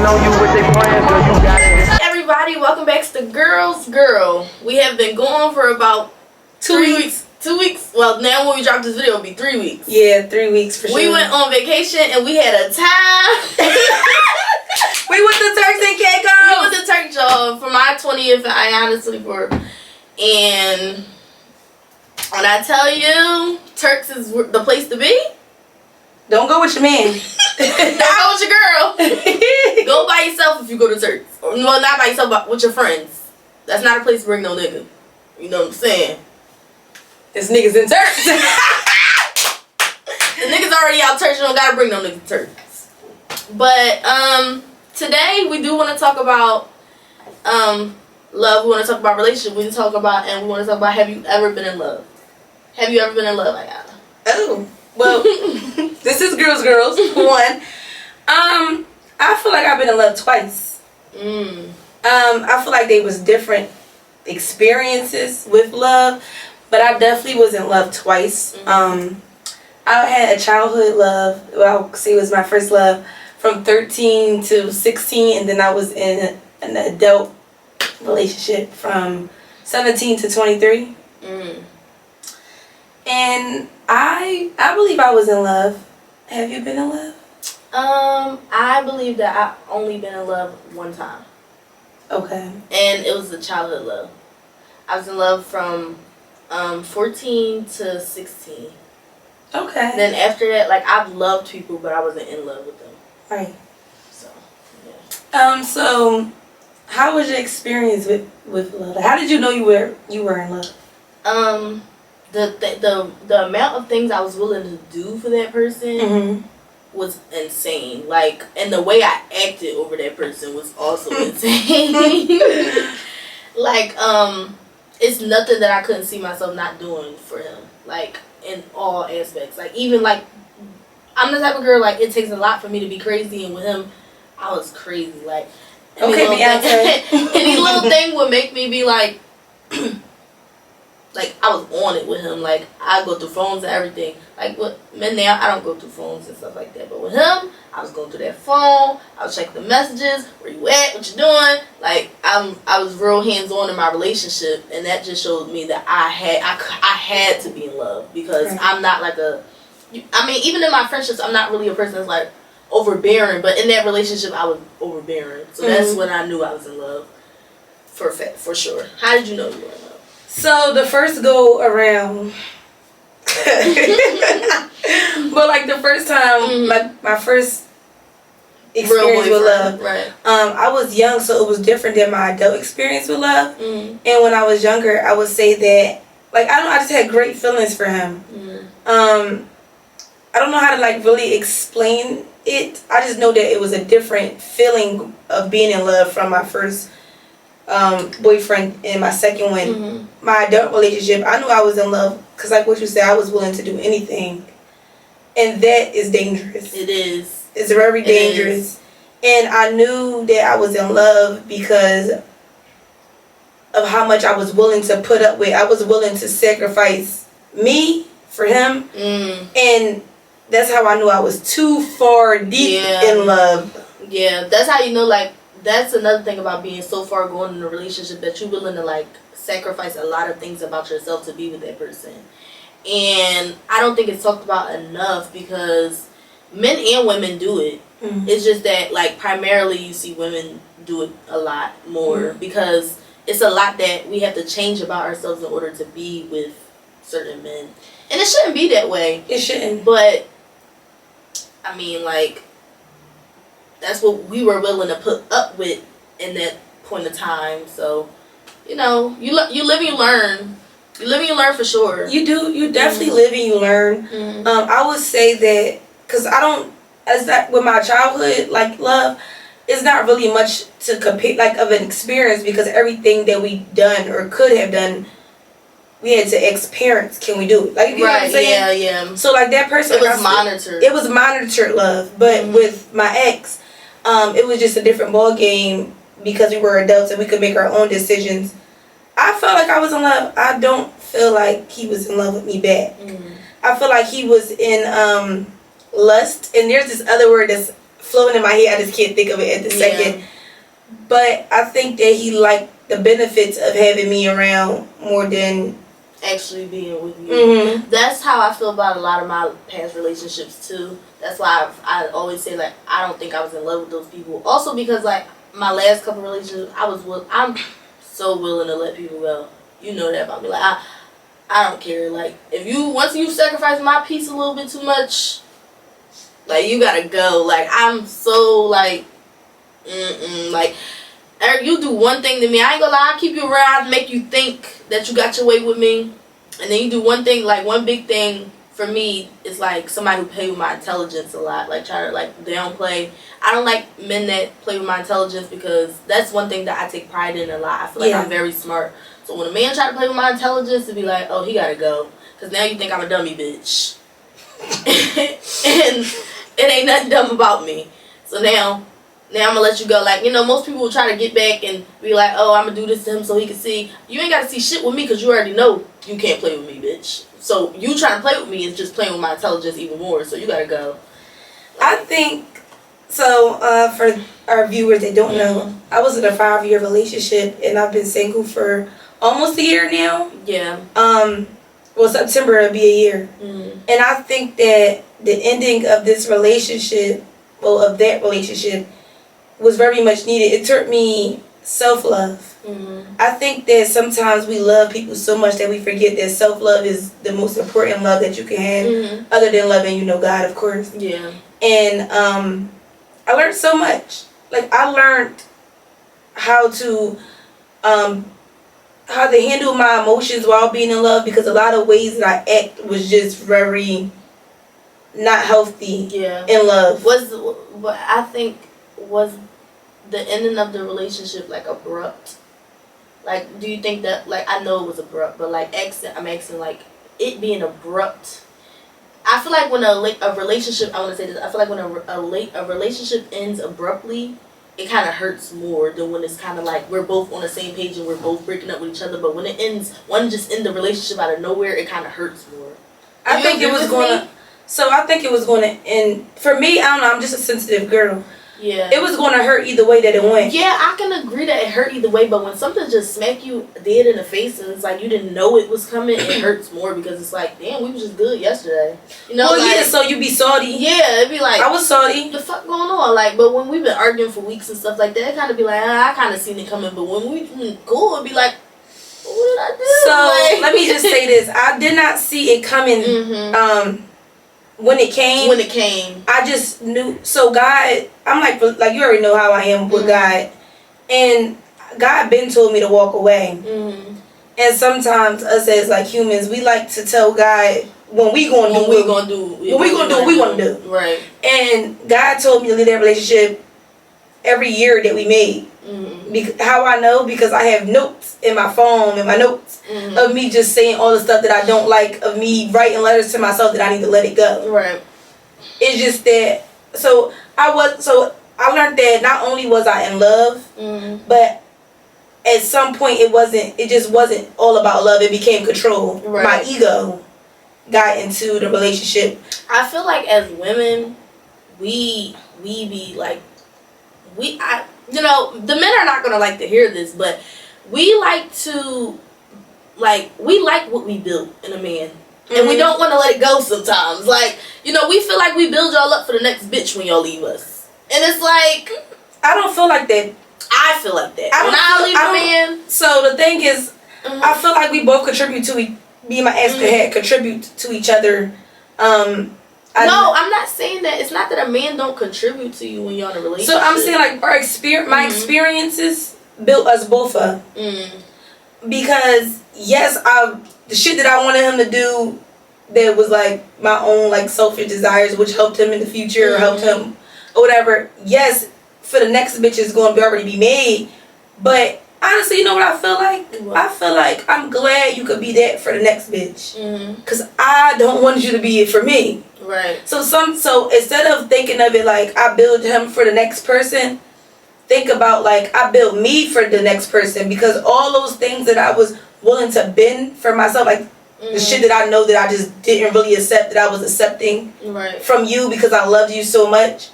know you with their plans, girl, you got it. Hey everybody, welcome back to Girls Girl. We have been going for about 2 weeks. 2 weeks. Well, now when we drop this video, it'll be 3 weeks. Yeah, 3 weeks for sure. We went on vacation and we had a time. We went to Turks and Caicos. We went to Turks, y'all, for my 20th and Ayana's 24th. And when I tell you, Turks is the place to be. Don't go with your man. Don't go with your girl. Go by yourself if you go to Turks. Well, not by yourself, but with your friends. That's not a place to bring no nigga. You know what I'm saying? There's niggas in Turks. The niggas already out Turks. You don't gotta bring no niggas to Turks. But today we do want to talk about love. We want to talk about relationships. We want to talk about have you ever been in love? Have you ever been in love, Ayana? Oh, well, this is girls. One, I feel like I've been in love twice. I feel like they was different experiences with love, but I definitely was in love twice. I had a childhood love. Well, I'll say it was my first love from 13 to 16, and then I was in an adult relationship from 17 to 23. And I believe I was in love. Have you been in love? I believe that I only been in love one time. Okay. And it was a childhood love. I was in love from 14 to 16. Okay. Then after that, like, I've loved people, but I wasn't in love with them. Right. So, yeah. So how was your experience with love? How did you know you were in love? The amount of things I was willing to do for that person was insane. Like, and the way I acted over that person was also insane. Like, it's nothing that I couldn't see myself not doing for him. Like, in all aspects. Like, even like, I'm the type of girl, like, it takes a lot for me to be crazy, and with him, I was crazy. Like, okay, Beyonce. Any little thing would make me be like, like, I was on it with him. Like, I go through phones and everything. Like, with men now, I don't go through phones and stuff like that. But with him, I was going through that phone. I was checking the messages. Where you at? What you doing? Like, I was real hands-on in my relationship. And that just showed me that I had to be in love. Because I'm not like I mean, even in my friendships, I'm not really a person that's like overbearing. But in that relationship, I was overbearing. So that's when I knew I was in love. For sure. How did you know you were in love? So the first go around, but like the first time, my first experience with love, right? I was young, so it was different than my adult experience with love. And when I was younger, I would say that, like, I just had great feelings for him. I don't know how to like really explain it. I just know that it was a different feeling of being in love from my first boyfriend and my second one. My adult relationship, I knew I was in love because, like what you said, I was willing to do anything, and that is dangerous. It is. It's very dangerous. And I knew that I was in love because of how much I was willing to put up with. I was willing to sacrifice me for him, and that's how I knew I was too far deep in love. Yeah, that's how you know, like, that's another thing about being so far gone in a relationship, that you're willing to, like, sacrifice a lot of things about yourself to be with that person. And I don't think it's talked about enough, because men and women do it. It's just that, like, primarily you see women do it a lot more, because it's a lot that we have to change about ourselves in order to be with certain men. And it shouldn't be that way. It shouldn't. But, I mean, like, that's what we were willing to put up with in that point of time. So, you know, you live and you learn. You live and you learn for sure. You do. You definitely live and you learn. I would say that, because I don't, as that with my childhood, like, love, it's not really much to compare, like, of an experience, because everything that we done or could have done, we had to ask parents, can we do it? Like, you know what I'm saying? Yeah. So, like, that person, it was monitored. It was monitored love. But with my ex, it was just a different ball game, because we were adults and we could make our own decisions. I felt like I was in love. I don't feel like he was in love with me back. I feel like he was in lust, and there's this other word that's floating in my head. I just can't think of it at the second. But I think that he liked the benefits of having me around more than actually being with you. Mm-hmm. That's how I feel about a lot of my past relationships too. That's why I always say like I don't think I was in love with those people. Also because like my last couple relationships, I'm so willing to let people go. You know that about me. Like I don't care. Like once you sacrifice my peace a little bit too much, like you gotta go. Like I'm so like like. Eric, you do one thing to me. I ain't gonna lie, I keep you around, make you think that you got your way with me. And then you do one thing, like one big thing for me is like somebody who play with my intelligence a lot. Like try to like downplay. I don't like men that play with my intelligence because that's one thing that I take pride in a lot. I feel like I'm very smart. So when a man try to play with my intelligence, it'd be like, oh, he gotta go. Because now you think I'm a dummy bitch. And it ain't nothing dumb about me. So now I'm gonna let you go. Like, you know, most people will try to get back and be like, oh, I'm gonna do this to him so he can see. You ain't gotta see shit with me because you already know you can't play with me, bitch. So you trying to play with me is just playing with my intelligence even more. So you gotta go. I think so. For our viewers that don't know, I was in a 5-year relationship and I've been single for almost a year now. Yeah. Well, September will be a year. And I think that the ending of this relationship, of that relationship, was very much needed. It taught me self-love. I think that sometimes we love people so much that we forget that self-love is the most important love that you can have, other than loving, God, of course. Yeah. And I learned so much. Like, I learned how to handle my emotions while being in love, because a lot of ways that I act was just very not healthy in love. What I think was the ending of the relationship like abrupt? Like, do you think that, like, I know it was abrupt, but like I'm asking like it being abrupt. I feel like when a relationship, I want to say this, I feel like when a relationship ends abruptly, it kind of hurts more than when it's kind of like we're both on the same page and we're both breaking up with each other. But when it ends, one just end the relationship out of nowhere, it kind of hurts more. I think it was going to end. For me, I don't know, I'm just a sensitive girl. Yeah. It was going to hurt either way that it went. Yeah, I can agree that it hurt either way, but when something just smack you dead in the face and it's like you didn't know it was coming, it hurts more because it's like, damn, we was just good yesterday. You know? Well, like, yeah, so you be salty. Yeah, it'd be like, I was salty. The fuck going on? Like, but when we've been arguing for weeks and stuff like that, it kind of be like, I kind of seen it coming, but when we've been cool, it'd be like, what did I do? So, like, let me just say this. I did not see it coming, when it came, I just knew. So God, I'm like you already know how I am with God, and God been told me to walk away. And sometimes us as like humans, we like to tell God when we gonna do what we want to do. Right. And God told me to leave that relationship every year that we made. How I know? Because I have notes in my phone, of me just saying all the stuff that I don't like, of me writing letters to myself that I need to let it go. Right. It's just that. So I learned that not only was I in love, but at some point it just wasn't all about love. It became control. Right. My ego got into the relationship. I feel like as women, we be like, the men are not gonna like to hear this, but we like what we built in a man. And we don't want to let it go sometimes. Like, we feel like we build y'all up for the next bitch when y'all leave us. And it's like, I don't feel like that. I feel like that. When I leave a man. So the thing is, I feel like we both contribute to me and my ex contribute to each other. No, I'm not saying that. It's not that a man don't contribute to you when you're in a relationship. So I'm saying like my experiences built us both up. Because yes, the shit that I wanted him to do that was like my own like selfish desires, which helped him in the future or helped him or whatever. Yes, for the next bitch is going to already be made. But honestly, you know what I feel like? What? I feel like I'm glad you could be that for the next bitch. Because I don't want you to be it for me. Right. So instead of thinking of it like I build him for the next person, think about like I built me for the next person, because all those things that I was willing to bend for myself, like the shit that I know that I just didn't really accept, that I was accepting from you because I loved you so much,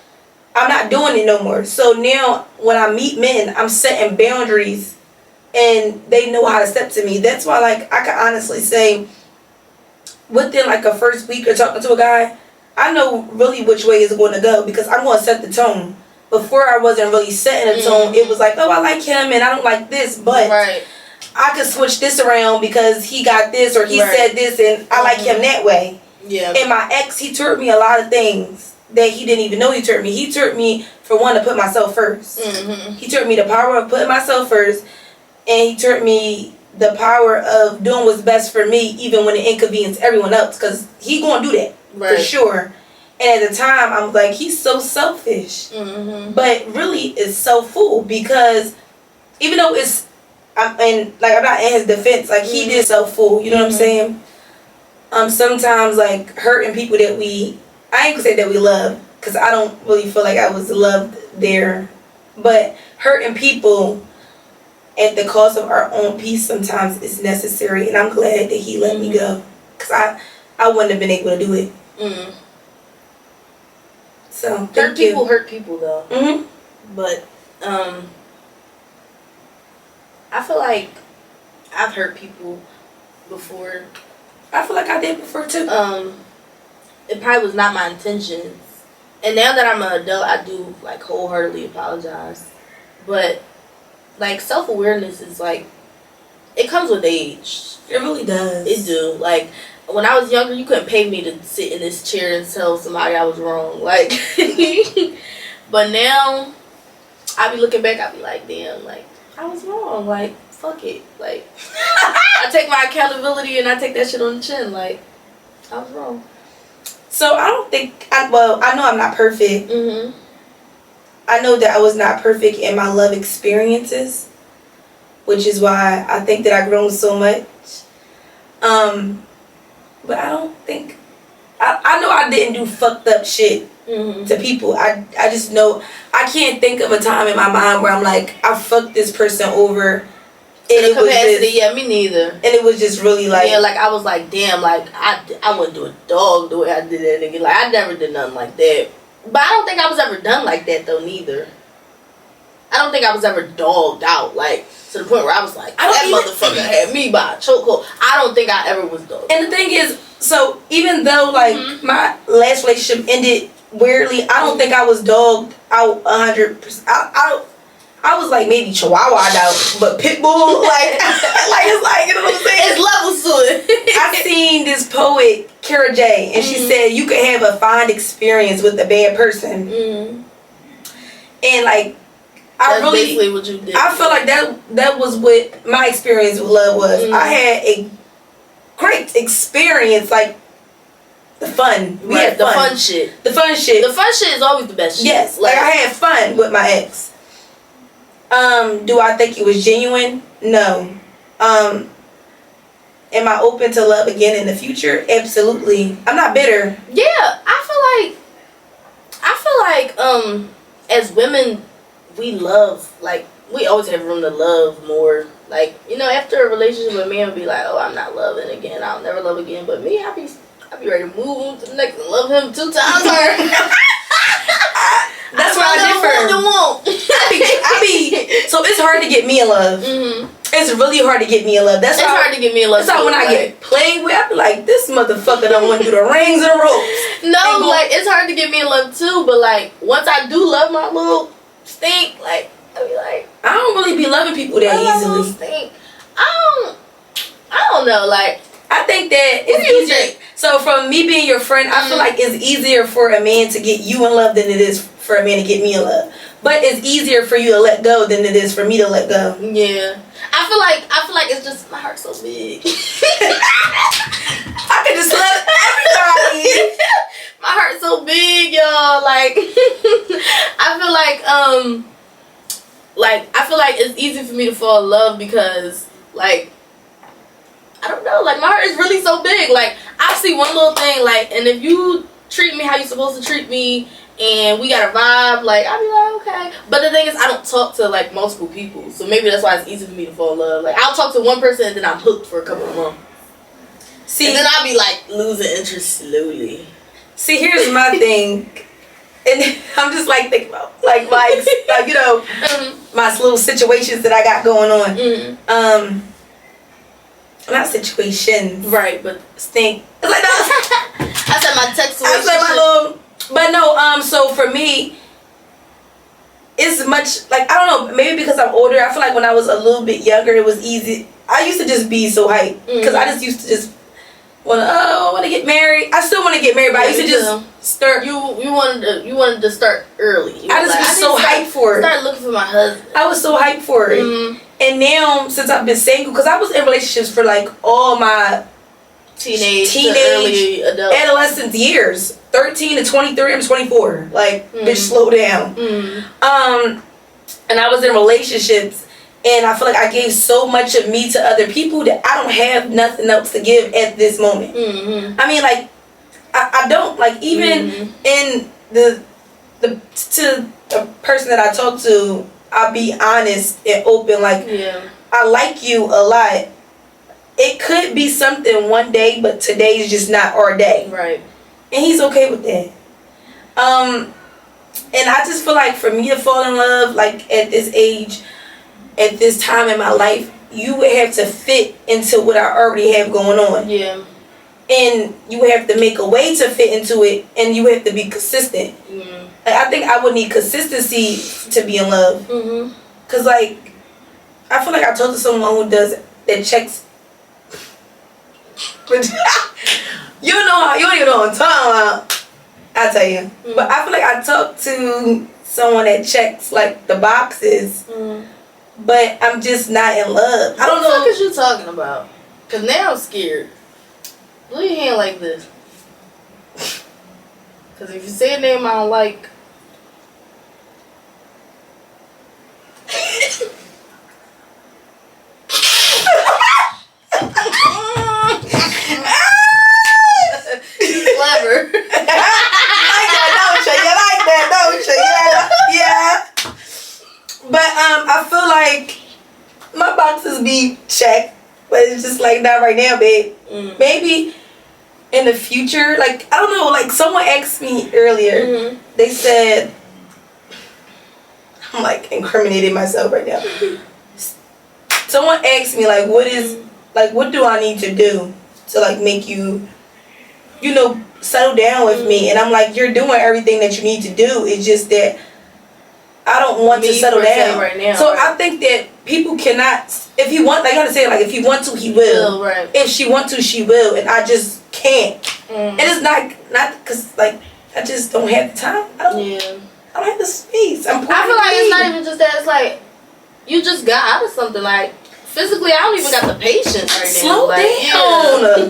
I'm not doing it no more. So now when I meet men, I'm setting boundaries and they know how to step to me. That's why, like, I can honestly say within like a first week of talking to a guy, I know really which way it's going to go because I'm going to set the tone. Before I wasn't really setting a tone. It was like, oh, I like him and I don't like this, but I could switch this around because he got this or he said this and I like him that way. Yeah. And my ex, he taught me a lot of things that he didn't even know he taught me. He taught me, for one, to put myself first. He taught me the power of putting myself first, and he taught me the power of doing what's best for me even when it inconveniences everyone else, because he gonna do that for sure. And at the time, I'm like, he's so selfish. But really, it's so full because even though I'm not in his defense, like, he did so full, you know what I'm saying? Sometimes, like, hurting people that I ain't gonna say that we love, because I don't really feel like I was loved there. But hurting people at the cost of our own peace sometimes is necessary. And I'm glad that he let me go, because I wouldn't have been able to do it. So hurt people though. But I feel like I've hurt people before. I feel like I did before too. It probably was not my intentions, and now that I'm an adult, I do like wholeheartedly apologize. But like, self-awareness is like, it comes with age. It really does. It do. Like, when I was younger, you couldn't pay me to sit in this chair and tell somebody I was wrong. Like, but now, I be looking back, I be like, damn, like, I was wrong. Like, fuck it. Like, I take my accountability and I take that shit on the chin. Like, I was wrong. So I don't think, I know I'm not perfect. I know that I was not perfect in my love experiences, which is why I think that I've grown so much. But I don't think, I know I didn't do fucked up shit to people. I just know, I can't think of a time in my mind where I'm like, I fucked this person over. And the capacity, yeah, me neither. And it was just really like, yeah, like, I was like, damn, like, I wouldn't do a dog the way I did that nigga. Like, I never did nothing like that. But I don't think I was ever done like that though, neither. I don't think I was ever dogged out, like, to the point where I was like, that motherfucker had me by a chokehold. I don't think I ever was dogged. And the thing is, so even though like my last relationship ended weirdly, I don't think I was dogged out 100%. I was like maybe chihuahua'd out, but pitbull, like it's like, you know what I'm saying? It's levels to it. I seen this poet, Kara J, and she said you could have a fond experience with a bad person. And like, That's basically what you did. I feel like that was what my experience with love was. I had a great experience, like the fun. We had fun. The fun shit. The fun shit. The fun shit is always the best shit. Yes, like I had fun with my ex. Do I think it was genuine? No. Am I open to love again in the future? Absolutely. I'm not bitter. Yeah, I feel like as women, we love, like, we always have room to love more. Like, you know, after a relationship, a man would be like, oh, I'm not loving again, I'll never love again. But me, I be ready to move on to the next and love him 2 times harder. That's why I differ. So it's hard to get me in love. It's really hard to get me in love. It's hard to get me in love. That's why when I get played with, I be like, this motherfucker done went through the rings and ropes. No, like, it's hard to get me in love too. But like, once I do love my little stink, like, I be like, I don't really be loving people that easily. Stink. I don't know. Like, I think that it's easier. So from me being your friend, I feel like it's easier for a man to get you in love than it is for a man to get me in love. But it's easier for you to let go than it is for me to let go. Yeah. I feel like it's just, my heart's so big. I could just love everybody. My heart's so big, y'all. Like, I feel like it's easy for me to fall in love because, like, I don't know, like, my heart is really so big. Like, I see one little thing, like, and if you treat me how you're supposed to treat me, and we got a vibe, like, I'll be like, okay. But the thing is, I don't talk to, like, multiple people, so maybe that's why it's easy for me to fall in love. Like, I'll talk to one person, and then I'm hooked for a couple of months. See, and then I'll be, like, losing interest slowly. See, here's my thing. And I'm just like thinking about like you know, my little situations that I got going on. Not situations. Right, but stink. It's like that. I said my text. I said my little. But no. So for me, it's much like, I don't know. Maybe because I'm older, I feel like when I was a little bit younger, it was easy. I used to just be so hyped because I just used to just I want to get married. I still want to get married, but I used to just start. You wanted to start early. I just was so hyped for it. Start looking for my husband. I was so hyped for it. And now, since I've been single, because I was in relationships for like all my teenage early adult adolescence years, 13 to 23. I'm 24. Like, bitch, slow down. And I was in relationships, and I feel like I gave so much of me to other people that I don't have nothing else to give at this moment. I mean, like, I don't, like, even in the to a person that I talk to, I'll be honest and open. Like, I like you a lot. It could be something one day, but today's just not our day. Right. And he's okay with that. And I just feel like for me to fall in love, like at this age, at this time in my life, you would have to fit into what I already have going on. Yeah. And you would have to make a way to fit into it, and you have to be consistent. Like, I think I would need consistency to be in love. Cause like, I feel like I talked to someone who does that checks. You don't even know what I'm talking about. I'll tell you. But I feel like I talked to someone that checks like the boxes, but I'm just not in love. I don't know. What the fuck is you talking about? Cause now I'm scared. Do your hand like this. Cause if you say a name I don't like. Clever. But I feel like my boxes be checked, but it's just like not right now, babe. Maybe in the future, like, I don't know, like someone asked me earlier, they said, I'm like incriminating myself right now. Someone asked me like, what do I need to do to like make you, you know, settle down with me? And I'm like, you're doing everything that you need to do. It's just that I don't want to settle down right now. So I think that people cannot, if he want, like, I gotta say, like, if he want to, he will. Right. If she want to, she will. And I just can't. And it's not because, like, I just don't have the time. I don't have the space. I feel like it's not even just that. It's like you just got out of something. Like, physically, I don't even got the patience right now. Slow down.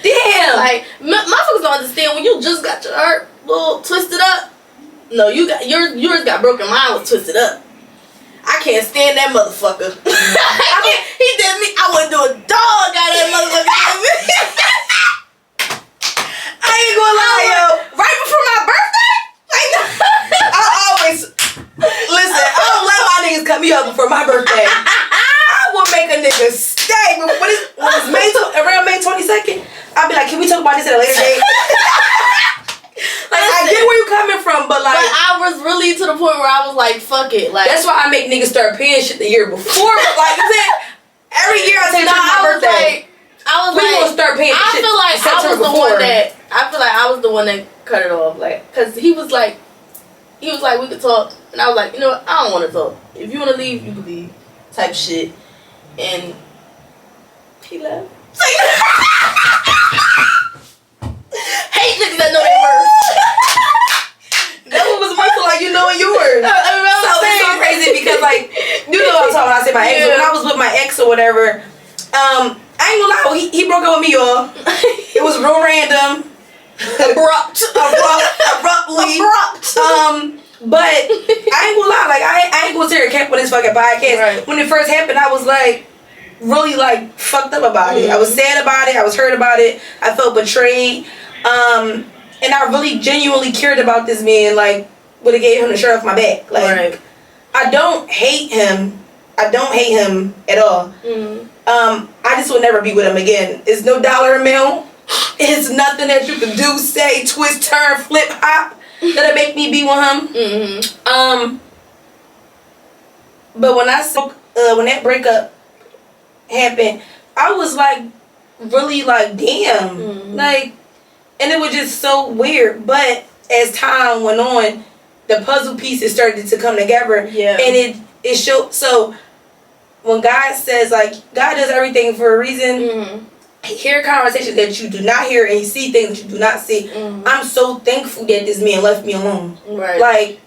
Damn. Like, motherfuckers don't understand when you just got your heart little twisted up. No, you got yours got broken. Mine was twisted up. I can't stand that motherfucker. He did me. I wouldn't do a dog out of that motherfucker. I ain't gonna lie, yo. Right before my birthday? I always listen. I don't let my niggas cut me up before my birthday. I will make a nigga stay. When it's around May 22nd, I'll be like, can we talk about this at a later date? Like, listen, I get where you coming from, but like, I was really to the point where I was like, fuck it. Like, that's why I make niggas start paying shit the year before. Like, every year I take my birthday. We gonna start paying shit. I feel like I was the one that cut it off. Like, cause he was like, we could talk, and I was like, you know what? I don't want to talk. If you want to leave, you can leave. Type shit, and he left. Hate niggas that know their worth. That one was worth like you know yours. So it's so crazy because like, you know what I'm talking about when I say my ex. When I was with my ex or whatever, I ain't gonna lie, he broke up with me, y'all. It was real random. Abruptly. But I ain't gonna lie, like I ain't gonna tear a cap on this fucking podcast. Right. When it first happened, I was like really like fucked up about it. I was sad about it, I was hurt about it, I felt betrayed. And I really genuinely cared about this man, like would have gave him the shirt off my back. Like I don't hate him. I don't hate him at all. I just will never be with him again. It's no dollar amount. It's nothing that you can do, say, twist, turn, flip, hop. that'll make me be with him. Mm-hmm. But when when that breakup happened, I was like, really like, damn, like, and it was just so weird. But as time went on, the puzzle pieces started to come together, and it showed. So when God says, like, God does everything for a reason. Hear conversations that you do not hear, and you see things that you do not see. I'm so thankful that this man left me alone. Right. Like,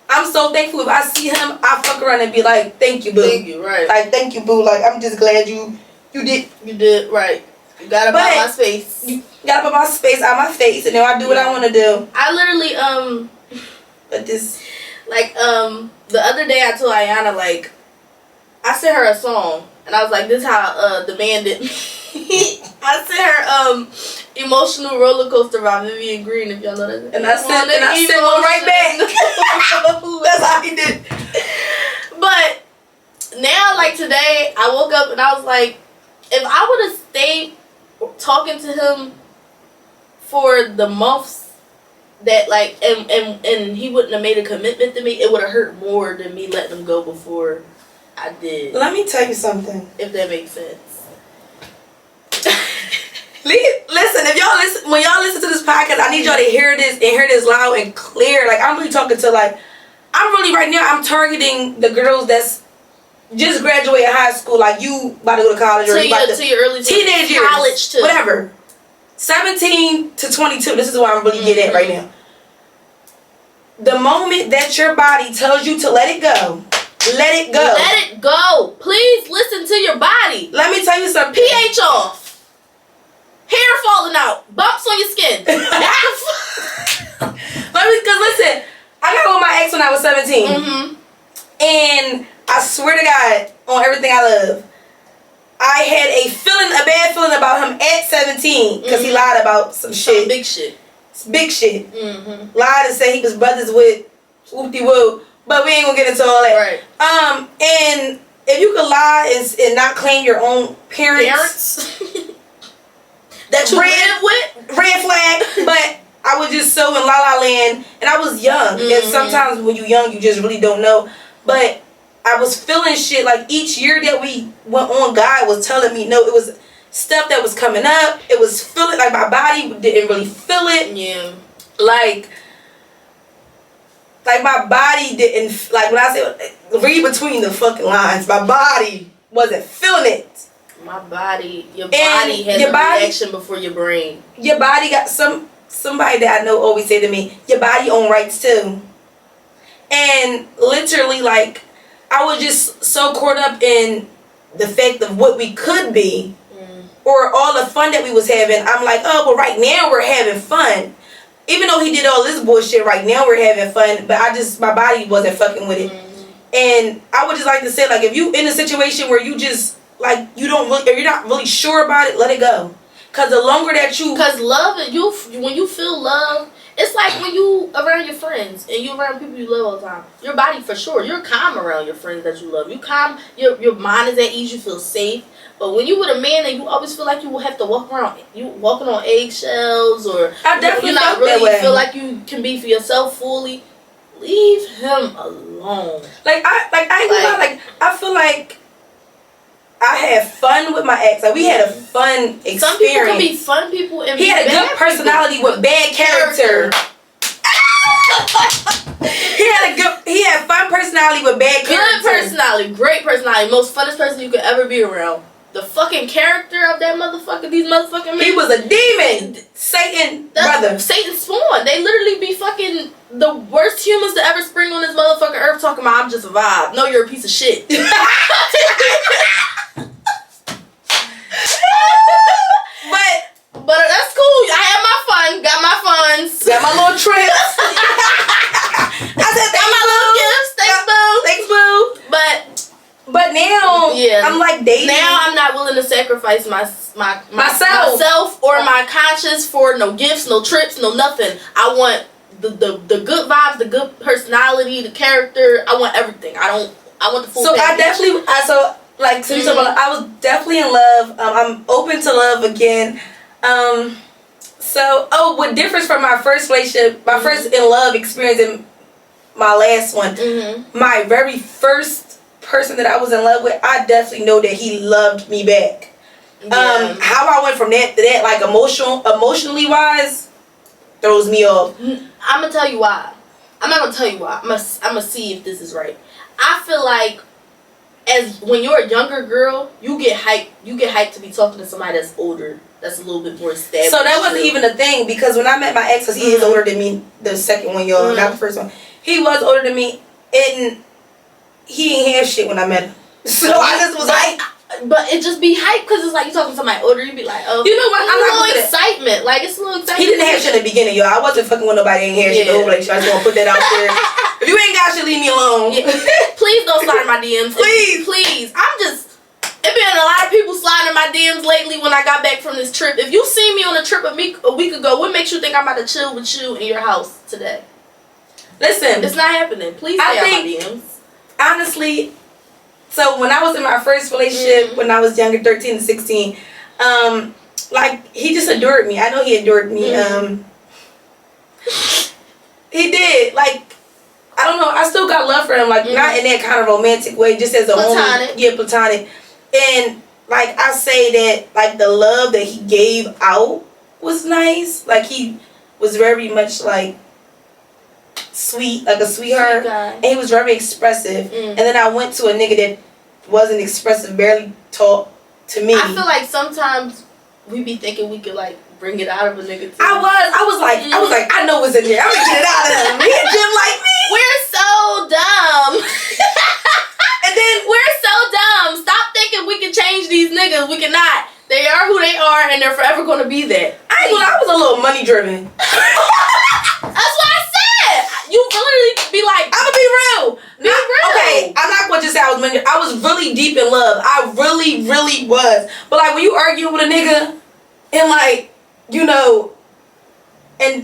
I'm so thankful. If I see him, I fuck around and be like, thank you, boo. Thank you, right. Like, thank you, boo. Like, I'm just glad you did. You did, right. You got up out my space. You got up out my space, out my face, and now I do what I want to do. I literally, But this... Like, the other day I told Ayana, like, I sent her a song, and I was like, this how, the man did me. I sent her, Emotional Roller Coaster by Vivian Green, if y'all know that. And I sent one right back. That's how he did. But now, like today, I woke up and I was like, if I would have stayed talking to him for the months that, like, and he wouldn't have made a commitment to me, it would have hurt more than me letting him go before I did. Let me tell you something. If that makes sense. Listen, when y'all listen to this podcast, I need y'all to hear this and hear this loud and clear. Like, I'm really talking to, like, right now, I'm targeting the girls that's just graduated high school, like you about to go to college, or you about to your early teenage years, college too. Whatever. 17 to 22. This is what I'm really getting at right now. The moment that your body tells you to let it go, let it go. Let it go. Please listen to your body. Let me tell you something. pH off. Hair falling out. Bumps on your skin. Because listen, I got with my ex when I was 17. And I swear to God, on everything I love, I had a bad feeling about him at 17 because he lied about some shit. Big shit. It's big shit. Lied and said he was brothers with whoop-de-woo. But we ain't gonna get into all that. Right. And if you could lie and not claim your own parents that you live with, red flag. But I was just so in la la land, and I was young. And sometimes when you're young, you just really don't know. But I was feeling shit like each year that we went on, God was telling me no. It was stuff that was coming up. It was feeling like my body didn't really feel it. Yeah. Like my body didn't, like when I say read between the fucking lines, my body wasn't feeling it. My body, your body has a reaction before your brain. Your body got somebody that I know always say to me, your body own rights too. And literally, like, I was just so caught up in the fact of what we could be, or all the fun that we was having. I'm like, oh, well, right now we're having fun. Even though he did all this bullshit, right now we're having fun, but my body wasn't fucking with it. And I would just like to say, like, if you in a situation where you just, like, you don't really, or you're not really sure about it, let it go. Cause the longer that you, cause love, when you feel love, it's like when you around your friends and you around people you love all the time. Your body, for sure, you're calm around your friends that you love. You calm, your mind is at ease. You feel safe. But when you with a man and you always feel like you will have to walk around, you walking on eggshells, or I definitely you're not felt that really way. feel like you can be for yourself fully, leave him alone. I feel like I had fun with my ex. Like, we had a fun experience. Some people can be fun people, and he had a good personality with bad character. He had fun personality with bad character. Good personality, great personality, most funnest person you could ever be around. The fucking character of that motherfucker, these motherfucking men. He was a demon. Satan, brother. Satan spawn. They literally be fucking the worst humans to ever spring on this motherfucking earth talking about I'm just a vibe. No, you're a piece of shit. But that's cool. I had my fun. Got my funds. Got my little trips. I said, got my little gifts. Thanks, boo. But now, I'm like dating. Now I'm not willing to sacrifice myself or my conscience for no gifts, no trips, no nothing. I want the good vibes, the good personality, the character. I want everything. I want the full package. I was definitely in love. I'm open to love again. So, what differs from my first relationship, my first in love experience and my last one, my very first person that I was in love with, I definitely know that he loved me back. Yeah. How I went from that to that, like emotionally wise, throws me off. I'm gonna tell you why. I'm not gonna tell you why. I'm gonna see if this is right. I feel like as when you're a younger girl, you get hyped. You get hyped to be talking to somebody that's older, that's a little bit more established. So that wasn't even a thing, because when I met my ex, 'cause he is older than me, the second one, y'all, not the first one. He was older than me, and he ain't have shit when I met him. So I just was like. But it just be hype because it's like you talking to somebody older. You be like, oh, you know what? I'm not a little excitement. Like it's a little excitement. He didn't have shit in the beginning, y'all. I wasn't fucking with nobody. Ain't have shit the whole relationship. I just want to put that out there. If you ain't got shit, leave me alone. Yeah. Please don't slide in my DMs. Please. I'm just. It been a lot of people sliding in my DMs lately when I got back from this trip. If you see me on a trip a week ago, what makes you think I'm about to chill with you in your house today? Listen, it's not happening. Please stay out my DMs. Honestly. So when I was in my first relationship, when I was younger, 13 to 16, like he just adored me. I know he adored me. He did. Like, I don't know. I still got love for him. Like not in that kind of romantic way, just as a platonic. Yeah, platonic. And like I say that, like the love that he gave out was nice. Like he was very much like sweet, like a sweetheart, and he was very expressive. And then I went to a nigga that wasn't expressive, barely talked to me. I feel like sometimes we be thinking we could like bring it out of a nigga too. I was like, I know what's in there. I'm gonna get it out of him. He a gym like me. We're so dumb. And then we're so dumb. Stop thinking we can change these niggas. We cannot. They are who they are, and they're forever gonna be that. I was a little money driven. That's what I said. You literally be like, I'm gonna be real. Be real. Okay, I'm not gonna just say I was money. I was really deep in love. I really, really was. But like when you argue with a nigga, and like when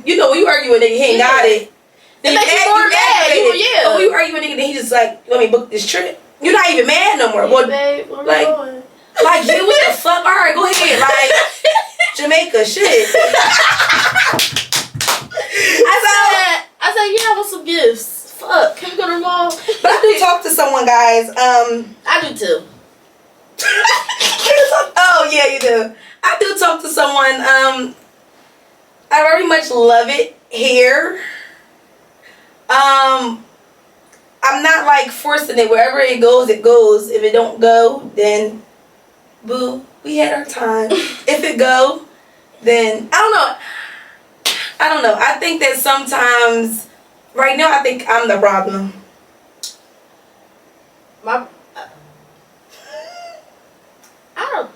you argue with a nigga, he ain't got it. Then you more mad. But when you argue with a nigga, then he just like, let me book this trip. You're not even mad no more. Hey, babe, where we going? Like, yeah, what the fuck? All right, go ahead. Like, Jamaica, shit. I said, yeah, I want some gifts. Fuck, can we go to the mall? But I do talk to someone, guys. I do too. Oh, yeah, you do. I do talk to someone. I very much love it here. I'm not like forcing it. Wherever it goes, it goes. If it don't go, then boo, we had our time. If it go, then I don't know. I think that sometimes, right now, I think I'm the problem. I don't.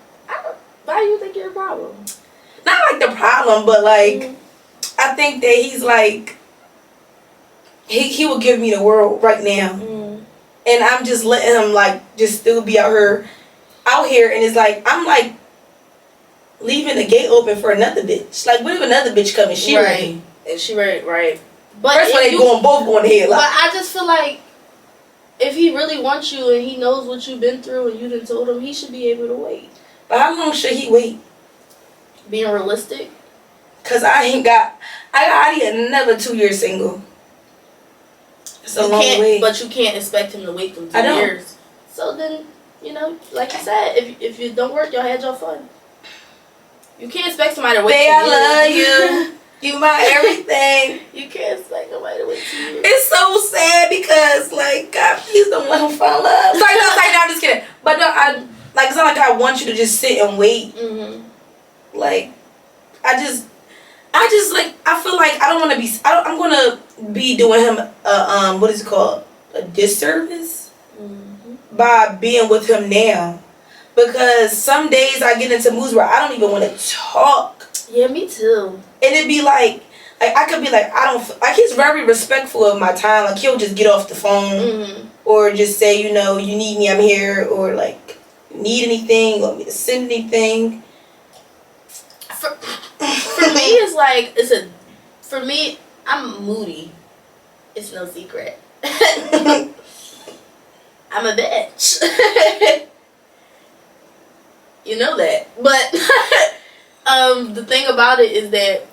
Why do you think you're a problem? Not like the problem, but like I think that he's like he will give me the world right now, and I'm just letting him like just still be out here, and it's like I'm like leaving the gate open for another bitch. Like, what if another bitch come and she ready? And she right. But first one, they both going ahead. But I just feel like if he really wants you and he knows what you've been through and you done told him, he should be able to wait. But how long should he wait? Being realistic. Cause I got another 2 years single. It's a long way. But you can't expect him to wait them 2 years. So then, like you said, if it don't work, y'all had your fun. You can't expect somebody to wait 2 years. I love you. You my everything. You can't expect nobody to wait 2 years. It's so sad because, like, God, please don't let him fall in love. Sorry, no, I'm just kidding. But no, it's not like I want you to just sit and wait. Like, I just like, I feel like I don't want to be. I'm gonna be doing him what is it called, a disservice by being with him now, because some days I get into moods where I don't even want to talk. Yeah, me too. And it'd be like I could be like, I don't, like, he's very respectful of my time. Like, he'll just get off the phone or just say, you need me, I'm here, or like, you need anything, you want me to send anything. For me, it's like, for me, I'm moody. It's no secret. I'm a bitch. You know that. But, The thing about it is that,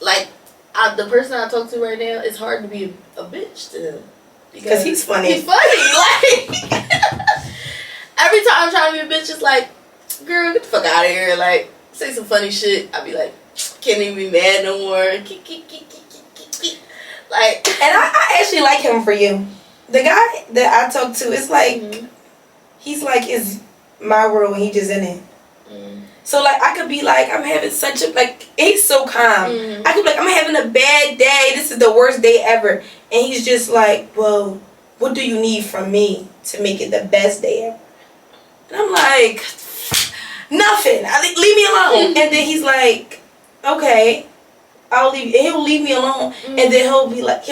like, the person I talk to right now, it's hard to be a bitch to him. Because he's funny. He's funny. Like, every time I'm trying to be a bitch, it's like, girl, get the fuck out of here. Like, say some funny shit. I'll be like, can't even be mad no more. Like, and I actually like him for you. The guy that I talk to, it's like, he's like, it's my world and he just in it. So, like, I could be like, I'm having such a, like, he's so calm. I could be like, I'm having a bad day. This is the worst day ever. And he's just like, well, what do you need from me to make it the best day ever? And I'm like, nothing. Leave me alone. And then he's like, okay, I'll leave. And he'll leave me alone. And then he'll be like,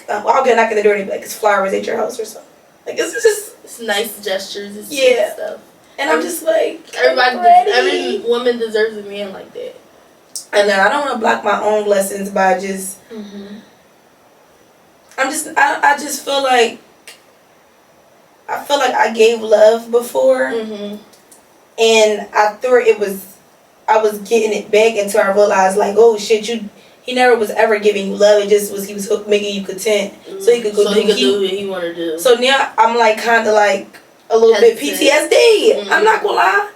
well, I'll get a knock at the door and he'll be like, it's flowers at your house or something. Like, it's just, it's nice gestures. It's yeah. Stuff. And I'm just like, every woman deserves a man like that. And I don't want to block my own blessings by just. I just feel like. I feel like I gave love before, and I thought I was getting it back until I realized, like, oh shit, he never was ever giving you love. It just was he was making you content, so he could go do what he wanted to do. So now I'm like kind of like a little bit PTSD. I'm not gonna lie,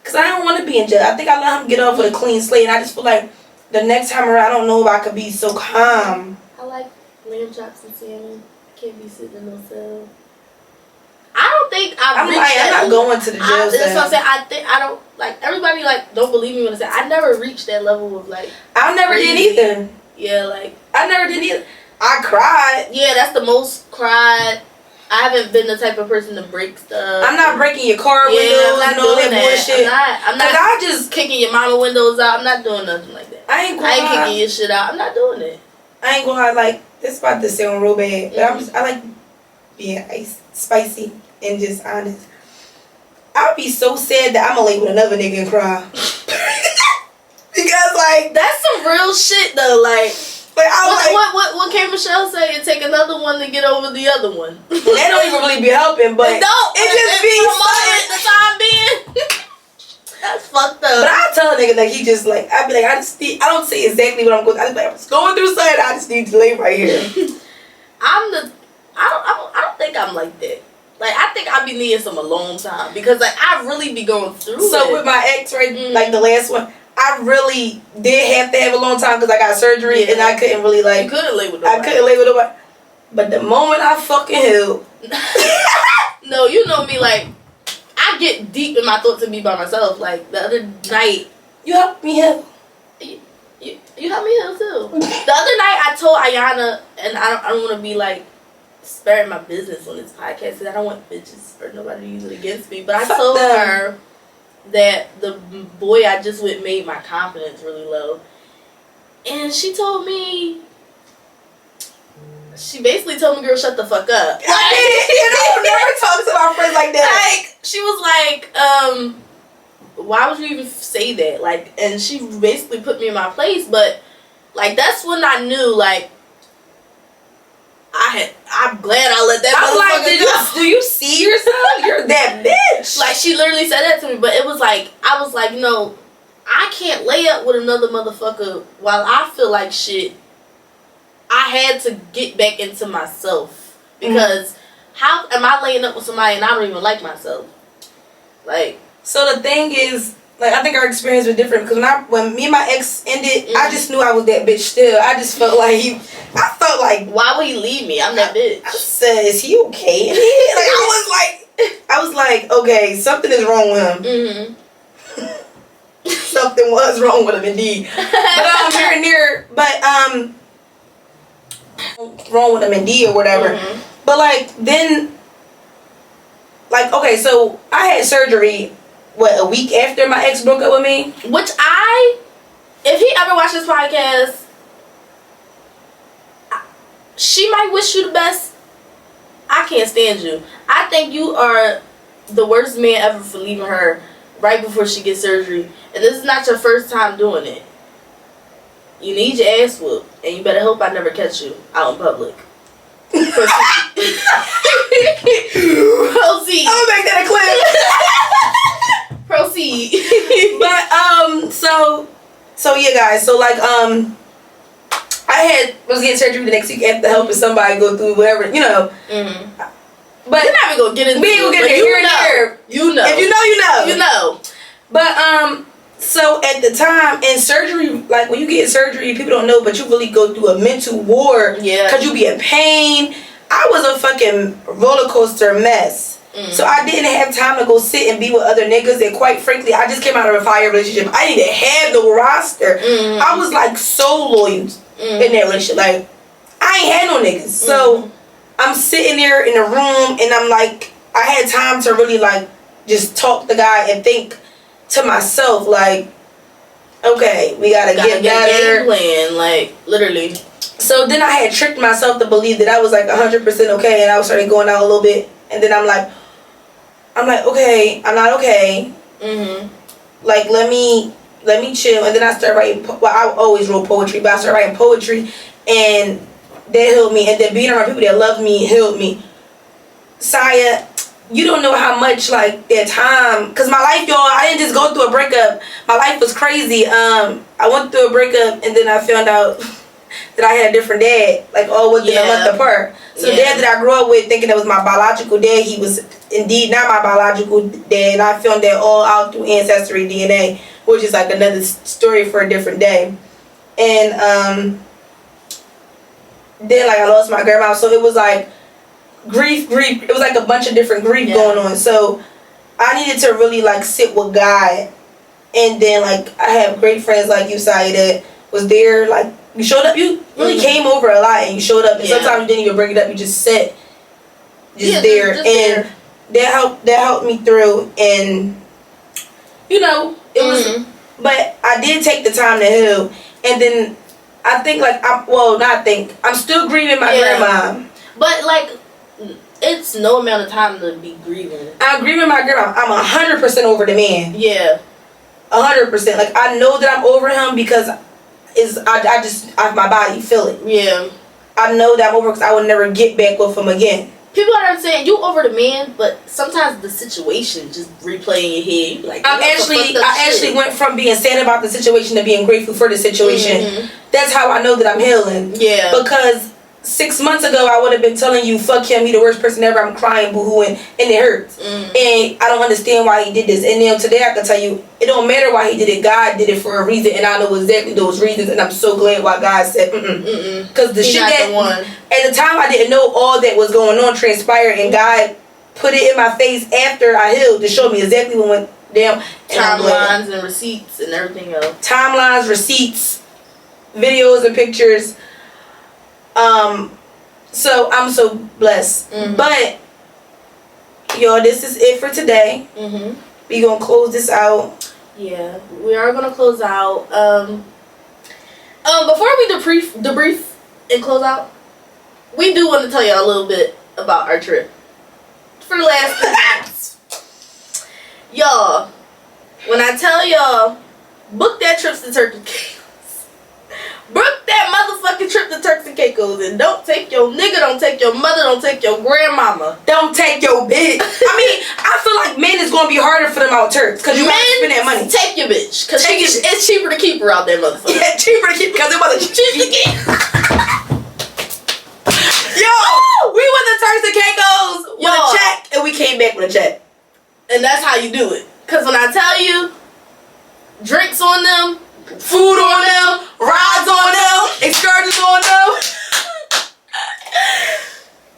cause I don't want to be in jail. I think I let him get off with a clean slate, and I just feel like the next time around, I don't know if I could be so calm. I like lamb chops and salmon. I can't be sitting in no cell. I don't think I'm not going to the jail. That's what I'm saying. I think I don't like everybody like don't believe me when I say I never reached that level of like. I never did either. Yeah, like I never did either. I cried. Yeah, that's the most cried. I haven't been the type of person to break stuff. I'm not breaking your car windows and all that bullshit. I'm not. I just kicking your mama windows out. I'm not doing nothing like that. I ain't kicking your shit out. I'm not doing it. I ain't gonna lie. Like this about to sound real bad, but I like being spicy and just honest. I'll be so sad that I'ma lay with another nigga and cry. Because like that's some real shit though. Like what can Michelle say? It take another one to get over the other one. That don't even really be helping, but it just be the time being. That's fucked up. But I tell a nigga like he just like I be like I don't say exactly what I'm going. I just like I'm just going through something. I just need to lay right here. I don't think I'm like that. Like I think I be needing some alone time because like I really be going through. So with my ex like the last one, I really did have to have a long time because I got surgery and I couldn't really like. You couldn't lay with nobody. I couldn't lay with nobody. But the moment I fucking healed. No, you know me like. I get deep in my thoughts and be by myself. Like the other night, you helped me heal. You helped me heal too. The other night, I told Ayana, and I don't want to be like sparing my business on this podcast because I don't want bitches or nobody to use it against me. But I told her that the boy I just with made my confidence really low, and she told me. She basically told me, girl, shut the fuck up. Like, I never talk to my friends like that. Like, she was like, why would you even say that? Like, and she basically put me in my place, but, like, that's when I knew, like, I'm glad I let that motherfucker go. Do you see yourself? You're that bitch. Like, she literally said that to me, but it was like, I was like, you know, I can't lay up with another motherfucker while I feel like shit. I had to get back into myself because how am I laying up with somebody and I don't even like myself? Like, so the thing is, like, I think our experience was different because when me and my ex ended, I just knew I was that bitch still. I just felt like why would he leave me? I'm that bitch. I said, is he okay? Like I was like, okay, something is wrong with him. Something was wrong with him indeed. But wrong with him indeed or whatever. But like then like okay, so I had surgery a week after my ex broke up with me. Which if he ever watches this podcast, she might wish you the best. I can't stand you. I think you are the worst man ever for leaving her right before she gets surgery. And this is not your first time doing it. You need your ass whooped, and you better hope I never catch you out in public. Proceed. I'll make that a clip. Proceed. But so yeah, guys. So like I was getting surgery the next week after helping somebody go through whatever, you know. Mm-hmm. But we're not even gonna get into we ain't gonna get here and there. You know. If you know, you know. You know. But so at the time in surgery, like when you get surgery, people don't know, but you really go through a mental war. Yeah. Cause you be in pain. I was a fucking roller coaster mess. Mm. So I didn't have time to go sit and be with other niggas. And quite frankly, I just came out of a fire relationship. I didn't have the roster. Mm. I was like so loyal in that relationship. Like I ain't had no niggas. So I'm sitting there in the room and I'm like, I had time to really like just talk to the guy and think to myself like, okay, we gotta get better. Game plan, like literally. So then I had tricked myself to believe that I was like 100% okay, and I started going out a little bit, and then I'm like, okay, I'm not okay. Like let me chill, and then I started writing. Well, I always wrote poetry, but I started writing poetry, and that healed me. And then being around people that loved me healed me. Saya, you don't know how much like that time, cause my life, y'all, I didn't just go through a breakup. My life was crazy. I went through a breakup, and then I found out that I had a different dad, like all within a month apart. So the dad that I grew up with, thinking that was my biological dad, he was indeed not my biological dad. And I found that all out through ancestry DNA, which is like another story for a different day. And then like I lost my grandma, so it was like grief. It was like a bunch of different grief going on. So I needed to really like sit with God, and then like I have great friends like you, Sai, that was there. Like you showed up, you really came over a lot, and you showed up. And sometimes you didn't even bring it up; you just sat, there, and that helped me through. And you know, it was. But I did take the time to heal, and then I think like I'm still grieving my grandma. But like, it's no amount of time to be grieving. I'm grieving my grandma. I'm 100% over the man. Yeah. 100%. Like I know that I'm over him because my body feel it. Yeah. I know that I'm over because I would never get back with him again. People are saying you over the man, but sometimes the situation just replay in your head. You be like, I actually went from being sad about the situation to being grateful for the situation. That's how I know that I'm healing. Yeah. Because 6 months ago I would have been telling you, fuck him, he the worst person ever, I'm crying, boo-hooing, and it hurts. And I don't understand why he did this. And now today I can tell you, it don't matter why he did it, God did it for a reason, and I know exactly those reasons, and I'm so glad why God said, because the shit that, at the time I didn't know all that was going on transpired, and God put it in my face after I healed to show me exactly what went down. Timelines and receipts and everything else. Timelines, receipts, videos and pictures. So I'm so blessed. But y'all, this is it for today. We gonna close this out. Yeah, we are gonna close out. Before we debrief and close out, we do want to tell y'all a little bit about our trip for the last 2 months. Y'all, when I tell y'all, book that trip to Turkey. Book that motherfucking trip to Turks and Caicos, and don't take your nigga, don't take your mother, don't take your grandmama, don't take your bitch. I mean, I feel like men is gonna be harder for them out Turks because you gotta spend that money. Take your bitch, because it's cheaper to keep her out there, motherfucker. Yeah, cheaper to keep because their mother cheap to get. Yo, we went to Turks and Caicos with a check, and we came back with a check, and that's how you do it. Because when I tell you, drinks on them. Food on them, rides on them, excursions on them.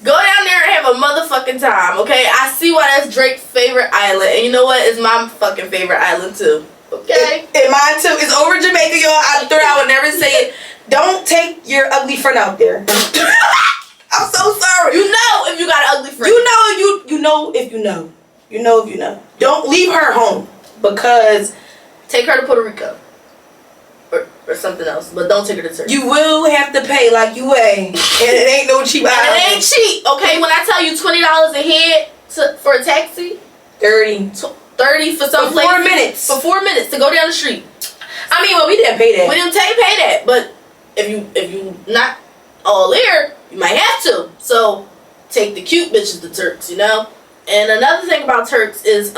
Go down there and have a motherfucking time, okay? I see why that's Drake's favorite island. And you know what? It's my fucking favorite island too. Okay? And mine too. It's over Jamaica, y'all. I would never say it. Don't take your ugly friend out there. I'm so sorry. You know if you got an ugly friend. You know if you know. You know if you know. Don't leave her home because take her to Puerto Rico. Or something else, but don't take her to Turkey. You will have to pay like you weigh, and it ain't no cheap. And it ain't cheap, okay? When I tell you $20 a head for a taxi, 30 for some for 4 minutes. For 4 minutes to go down the street. I mean, well, we didn't pay that. We didn't pay that, but if you not all there, you might have to. So take the cute bitches to Turks, you know. And another thing about Turks is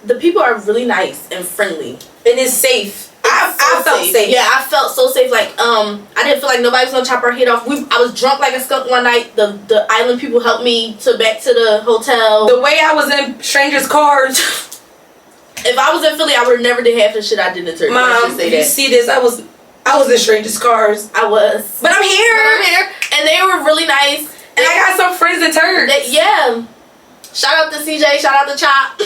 the people are really nice and friendly. And it's safe. I felt safe. Yeah, I felt so safe. Like, I didn't feel like nobody was gonna chop our head off. I was drunk like a skunk one night. The island people helped me back to the hotel. The way I was in strangers' cars. If I was in Philly, I would have never did half the shit I did in Turkey. Mom, if you see this, I was in strangers' cars. I was. But I'm here. And they were really nice. And I got some friends in Turks. Yeah. Shout out to CJ. Shout out to Chop.